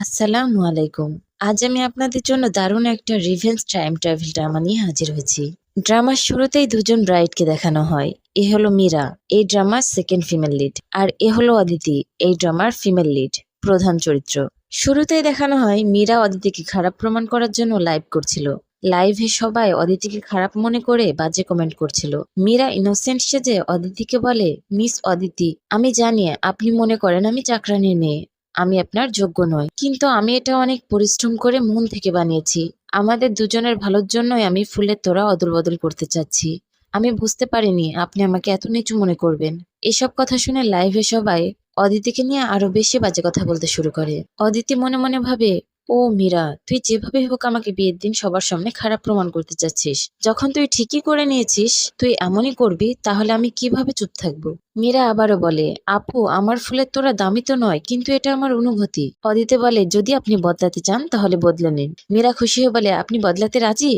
আসসালামু আলাইকুম। আজ আমি আপনাদের জন্য দারুণ একটা রিভেঞ্জ টাইম ট্রাভেল ড্রামা নিয়ে হাজির হয়েছি। ড্রামার শুরুতেই দুজন ব্রাইডকে দেখানো হয়। এ হলো মীরা, এই ড্রামার সেকেন্ড ফিমেল লিড, আর এ হলো অদিতি, এই ড্রামার ফিমেল লিড, প্রধান চরিত্র। শুরুতেই দেখানো হয় মীরা অদিতিকে খারাপ প্রমাণ করার জন্য লাইভ করছিল। লাইভে সবাই অদিতিকে খারাপ মনে করে বাজে কমেন্ট করছিল। মীরা ইনোসেন্ট সেজে অদিতিকে বলে, মিস অদিতি, আমি জানি আপনি মনে করেন আমি চাকরানির মেয়ে, আমি আপনার যোগ্য নই, কিন্তু আমি এটা অনেক পরিশ্রম করে মন থেকে বানিয়েছি। আমাদের দুজনের ভালোর জন্যই আমি ফুলের তোড়া অদল বদল করতে চাচ্ছি। আমি বুঝতে পারিনি আপনি আমাকে এত নিচু মনে করবেন। এসব কথা শুনে লাইভে সবাই অদিতিকে নিয়ে আরো বেশি বাজে কথা বলতে শুরু করে। অদিতি মনে মনে ভাবে, ও মীরা, তুই যেভাবে হোক আমাকে বিয়ের দিন সবার সামনে খারাপ প্রমাণ করতে চাচ্ছিস। যখন তুই ঠিকই করে নিয়েছিস তুই এমনই করবি, তাহলে আমি কিভাবে চুপ থাকবো। মীরা আবারও বলে, আপু, আমার ফুলের তোড়া দামি তো নয়, কিন্তু এটা আমার অনুভূতি। অদিতি বলে, যদি আপনি বদলাতে চান তাহলে বদলে নিন। মীরা খুশি হয়ে বলে, আপনি বদলাতে রাজি?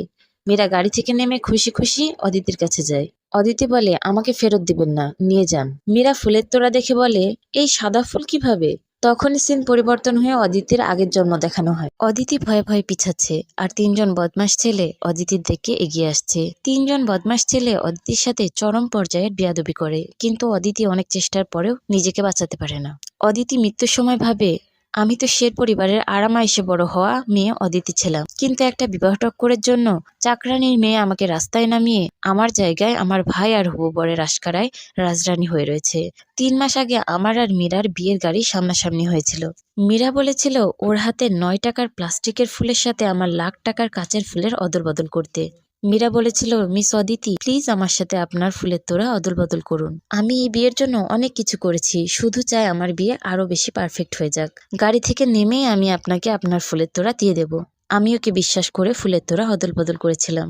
মীরা গাড়ি থেকে নেমে খুশি খুশি অদিতির কাছে যায়। অদিতি বলে, আমাকে ফেরত দিবেন না, নিয়ে যান। মীরা ফুলের তোড়া দেখে বলে, এই সাদা ফুল কিভাবে? তখনই সিন পরিবর্তন হয়ে অদিতির আগের জন্ম দেখানো হয়। অদিতি ভয়ে ভয়ে পিছাচ্ছে, আর তিনজন বদমাশ ছেলে অদিতির দিকে এগিয়ে আসছে। তিনজন বদমাশ ছেলে অদিতির সাথে চরম পর্যায়ের বেয়াদবি করে, কিন্তু অদিতি অনেক চেষ্টার পরেও নিজেকে বাঁচাতে পারে না। অদিতি মৃত্যুর সময় ভাবে, আমি তো শের পরিবারের আরামাইশে বড় হওয়া মেয়ে অদিতি ছিলাম, কিন্তু একটা বিবাহ টক্করের জন্য চাকরানির মেয়ে আমাকে রাস্তায় নামিয়ে আমার জায়গায় আমার ভাই আর হবু বরের আশকারায় রাজরানী হয়ে রয়েছে। 3 মাস আগে আমার আর মীরার বিয়ের গাড়ি সামনাসামনি হয়েছিল। মীরা বলেছিল ওর হাতে 9 টাকার প্লাস্টিকের ফুলের সাথে আমার লাখ টাকার কাচের ফুলের অদল বদল করতে। মীরা বলেছিল, মিস অদিতি, প্লিজ আমার সাথে আপনার ফুলের তোড়া অদল বদল করুন। আমি এই বিয়ের জন্য অনেক কিছু করেছি, শুধু চাই আমার বিয়ে আরো বেশি পারফেক্ট হয়ে যাক। গাড়ি থেকে নেমেই আমি আপনাকে আপনার ফুলের তোড়া দিয়ে দেব। আমি ওকে বিশ্বাস করে ফুলের তোড়া অদল বদল করেছিলাম,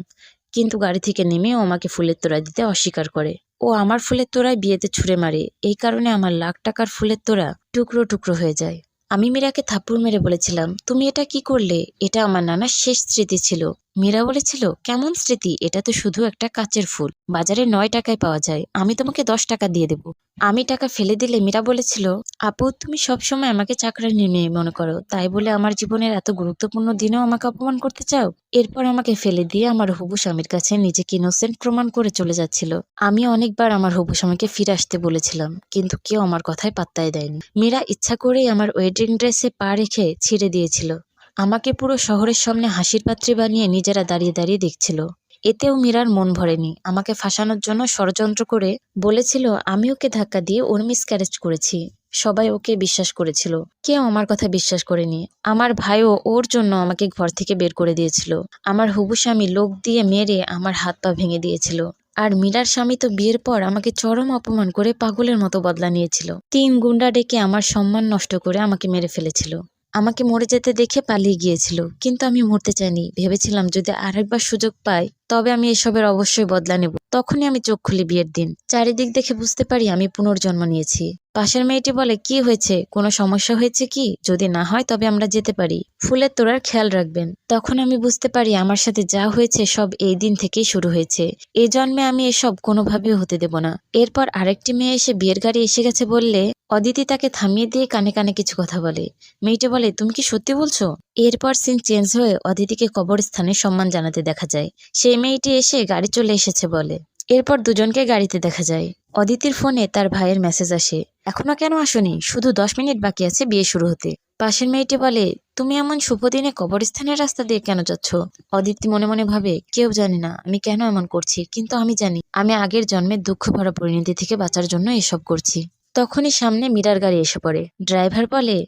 কিন্তু গাড়ি থেকে নেমে ও আমাকে ফুলের তোড়া দিতে অস্বীকার করে। ও আমার ফুলের তোড়ায় বিয়েতে ছুঁড়ে মারে, এই কারণে আমার লাখ টাকার ফুলের তোড়া টুকরো টুকরো হয়ে যায়। আমি মীরাকে থাপ্পড় মেরে বলেছিলাম, তুমি এটা কি করলে? এটা আমার নানার শেষ স্মৃতি ছিল। মীরা বলেছিল, কেমন স্মৃতি? এটা তো শুধু একটা কাচের ফুল, বাজারে 9 টাকায় পাওয়া যায়, আমি তোমাকে 10 টাকা দিয়ে দেবো। আমি টাকা ফেলে দিলে মীরা বলেছিল, আপু, তুমি সবসময় আমাকে চাকরানির মেয়ে মনে করো, তাই বলে আমার জীবনের এত গুরুত্বপূর্ণ দিনেও আমাকে অপমান করতে চাও? এরপর আমাকে ফেলে দিয়ে আমার হবু স্বামীর কাছে নিজেকে ইনোসেন্ট প্রমাণ করে চলে যাচ্ছিল। আমি অনেকবার আমার হবু স্বামীকে ফিরে আসতে বলেছিলাম, কিন্তু কেউ আমার কথায় পাত্তাই দেয়নি। মীরা ইচ্ছা করেই আমার ওয়েডিং ড্রেসে পা রেখে ছিঁড়ে দিয়েছিল। আমাকে পুরো শহরের সামনে হাসির পাত্রী বানিয়ে নিজেরা দাঁড়িয়ে দাঁড়িয়ে দেখছিল। এতেও মীরার মন ভরেনি। আমাকে ফাঁসানোর জন্য ষড়যন্ত্র করে বলেছিল আমি ওকে ধাক্কা দিয়ে ওর মিসক্যারেজ করেছি। সবাই ওকে বিশ্বাস করেছিল, কেউ আমার কথা বিশ্বাস করেনি। আমার ভাইও ওর জন্য আমাকে ঘর থেকে বের করে দিয়েছিল। আমার হবু স্বামী লোক দিয়ে মেরে আমার হাত পা ভেঙে দিয়েছিল। আর মীরার স্বামী তো বিয়ের পর আমাকে চরম অপমান করে পাগলের মতো বদলা নিয়েছিল। 3 গুন্ডা ডেকে আমার সম্মান নষ্ট করে আমাকে মেরে ফেলেছিল। আমাকে মরে যেতে দেখে পালিয়ে গিয়েছিল, কিন্তু আমি মরতে চাইনি। ভেবেছিলাম যদি আরেকবার সুযোগ পাই তবে আমি এসবের অবশ্যই বদলা নেব। তখনই আমি চোখ খুলি বিয়ের দিন। চারিদিক দেখে বুঝতে পারি আমি পুনর্জন্ম নিয়েছি। পাশের মেয়েটি বলে, কি হয়েছে? কোনো সমস্যা হয়েছে কি? যদি না হয় তবে আমরা যেতে পারি। ফুলের তোড়ার খেয়াল রাখবেন। তখন আমি বুঝতে পারি আমার সাথে যা হয়েছে সব এই দিন থেকেই শুরু হয়েছে। এই জন্মে আমি এসব কোনোভাবেই হতে দেব না। এরপর আরেকটি মেয়ে এসে বিয়ের গাড়ি এসে গেছে বললে অদিতি তাকে থামিয়ে দিয়ে কানে কানে কিছু কথা বলে। মেয়েটি বলে, তুমি কি সত্যি বলছো? এরপর সিন চেঞ্জ হয়ে অদিতিকে কবরস্থানে সম্মান জানাতে দেখা যায়। সেই মেয়েটি এসে গাড়ি চলে এসেছে বলে। এরপর দুজনকে গাড়িতে দেখা যায়। অদিতির ফোনে তার ভাইয়ের মেসেজ আসে, এখনো কেন আসোনি? শুধু 10 মিনিট বাকি আছে বিয়ে শুরু হতে। পাশের মেয়েটি বলে, তুমি এমন শুভ দিনে কবরস্থানের রাস্তা দিয়ে কেন যাচ্ছ? অদিতি মনে মনে ভাবে, কেউ জানে না আমি কেন এমন করছি, কিন্তু আমি জানি আমি আগের জন্মের দুঃখ ভরা পরিণতি থেকে বাঁচার জন্য এসব করছি। তখনই সামনে মীরার গাড়ি এসে পড়ে। ড্রাইভার বলে,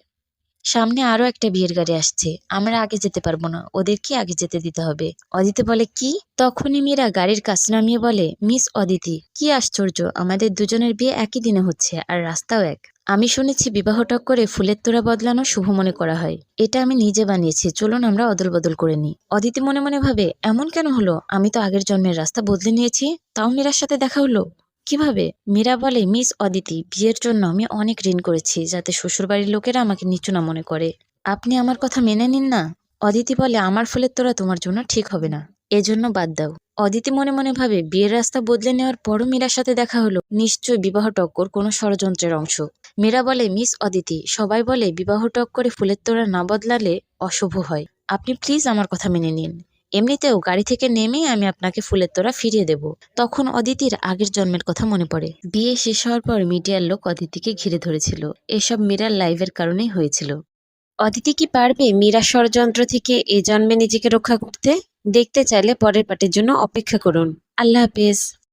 সামনে আরো একটা বিয়ের গাড়ি আসছে, আমরা আগে যেতে পারবো না, ওদেরকে আগে যেতে দিতে হবে। অদিতি বলে, কি? তখনই মীরা গাড়ির কাছ নামিয়ে বলে, মিস অদিতি, কি আশ্চর্য, আমাদের দুজনের বিয়ে একই দিনে হচ্ছে আর রাস্তাও এক। আমি শুনেছি বিবাহ টক্করে ফুলের তোড়া বদলানো শুভ মনে করা হয়। এটা আমি নিজে বানিয়েছি, চলুন আমরা অদল বদল করে নিই। অদিতি মনে মনে ভাবে, এমন কেন হলো? আমি তো আগের জন্মের রাস্তা বদলে নিয়েছি, তাও মীরার সাথে দেখা হলো কিভাবে? মীরা বলে, মিস অদিতি, বিয়ের জন্য আমি অনেক ঋণ করেছি যাতে শ্বশুরবাড়ির লোকেরা আমাকে নিচু না মনে করে। আপনি আমার কথা মেনে নিন না। অদিতি বলে, আমার ফুলের তোড়া তোমার জন্য ঠিক হবে না, এজন্য বাদ দাও। অদিতি মনে মনে ভাবে, বিয়ের রাস্তা বদলে নেওয়ার পরও মীরার সাথে দেখা হলো, নিশ্চয়ই বিবাহ টক্কর কোনো ষড়যন্ত্রের অংশ। মীরা বলে, মিস অদিতি, সবাই বলে বিবাহ টক করে ফুলের তোড়া না বদলালে অশুভ হয়। আপনি প্লিজ আমার কথা মেনে নিন। এমনিতেও গাড়ি থেকে নেমেই আমি আপনাকে ফুলের তোড়া ফিরিয়ে দেব। তখন অদিতির আগের জন্মের কথা মনে পড়ে। বিয়ে শেষ হওয়ার পর মিডিয়ার লোক অদিতিকে ঘিরে ধরেছিল। এসব মীরার লাইভের কারণেই হয়েছিল। অদিতি কি পারবে মীরার ষড়যন্ত্র থেকে এ জন্মে নিজেকে রক্ষা করতে? দেখতে চাইলে পরের পার্টের জন্য অপেক্ষা করুন। আল্লাহ হাফেজ।